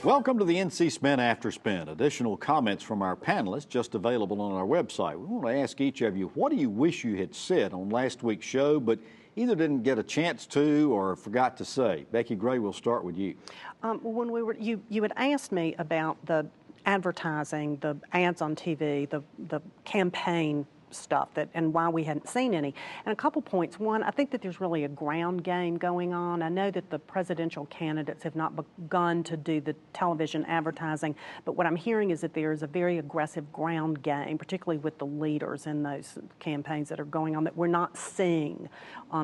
Welcome to the NC Spin After Spin. Additional comments from our panelists just available on our website. We want to ask each of you, what do you wish you had said on last week's show, but either didn't get a chance to or forgot to say? Becky Gray, we'll start with you. When you had asked me about the advertising, the ads on TV, the campaign stuff and why we hadn't seen any. And a couple points. One, I think that there's really a ground game going on. I know that the presidential candidates have not begun to do the television advertising, but what I'm hearing is that there is a very aggressive ground game, particularly with the leaders in those campaigns that are going on, that we're not seeing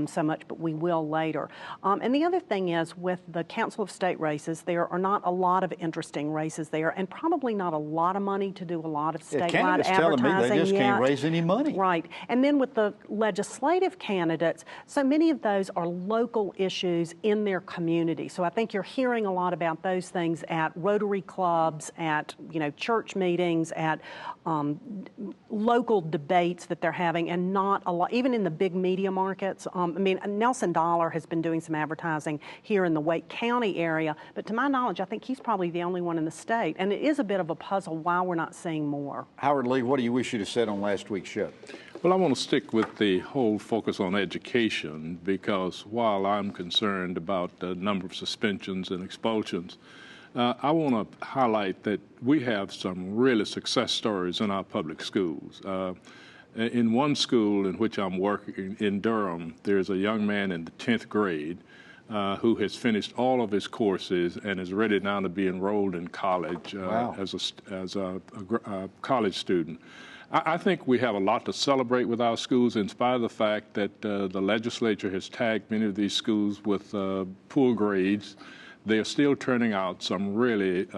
so much, but we will later. And the other thing is, with the Council of State races, there are not a lot of interesting races there, and probably not a lot of money to do a lot of statewide advertising telling me they just yet. Can't raise any money. Right. And then with the legislative candidates, so many of those are local issues in their community. So I think you're hearing a lot about those things at Rotary clubs, at church meetings, at local debates that they're having, and not a lot, even in the big media markets. Nelson Dollar has been doing some advertising here in the Wake County area, but to my knowledge, I think he's probably the only one in the state. And it is a bit of a puzzle why we're not seeing more. Howard Lee, what do you wish you'd have said on last week's show? Well, I want to stick with the whole focus on education, because while I'm concerned about the number of suspensions and expulsions, I want to highlight that we have some really success stories in our public schools. In one school in which I'm working in Durham, there's a young man in the 10th grade who has finished all of his courses and is ready now to be enrolled in college as a college student. I think we have a lot to celebrate with our schools, in spite of the fact that the legislature has tagged many of these schools with poor grades. They are still turning out some really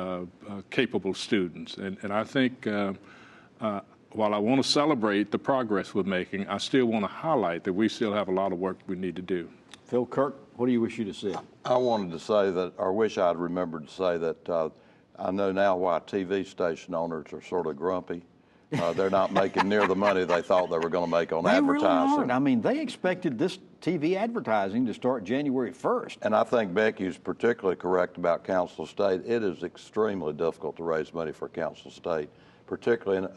capable students. And I think while I want to celebrate the progress we're making, I still want to highlight that we still have a lot of work we need to do. Phil Kirk, what do you wish you'd have said? I wanted to say that, or wish I'd remembered to say that I know now why TV station owners are sort of grumpy. They're not making near the money they thought they were going to make on advertising. Really aren't. I mean, they expected this TV advertising to start January 1st. And I think Becky's particularly correct about Council State. It is extremely difficult to raise money for Council State, particularly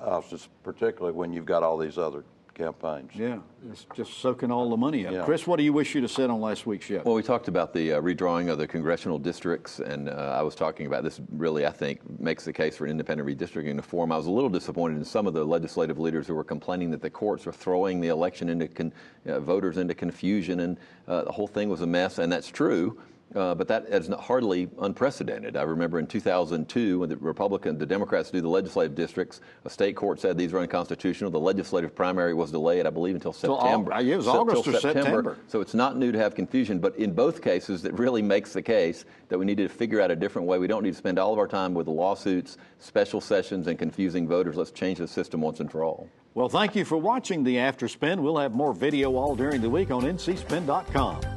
when you've got all these other campaigns. Yeah, it's just soaking all the money up. Yeah. Chris, what do you wish you'd have said on last week's show? Well, we talked about the redrawing of the congressional districts, and I was talking about this really, I think, makes the case for an independent redistricting reform. I was a little disappointed in some of the legislative leaders who were complaining that the courts are throwing the election into voters into confusion, and the whole thing was a mess, and that's true. But that is hardly unprecedented. I remember in 2002 when the Democrats do the legislative districts, a state court said these were unconstitutional. The legislative primary was delayed, I believe, until September. It was August or September. So it's not new to have confusion, but in both cases, it really makes the case that we need to figure out a different way. We don't need to spend all of our time with lawsuits, special sessions, and confusing voters. Let's change the system once and for all. Well, thank you for watching the After Spin. We'll have more video all during the week on ncspin.com.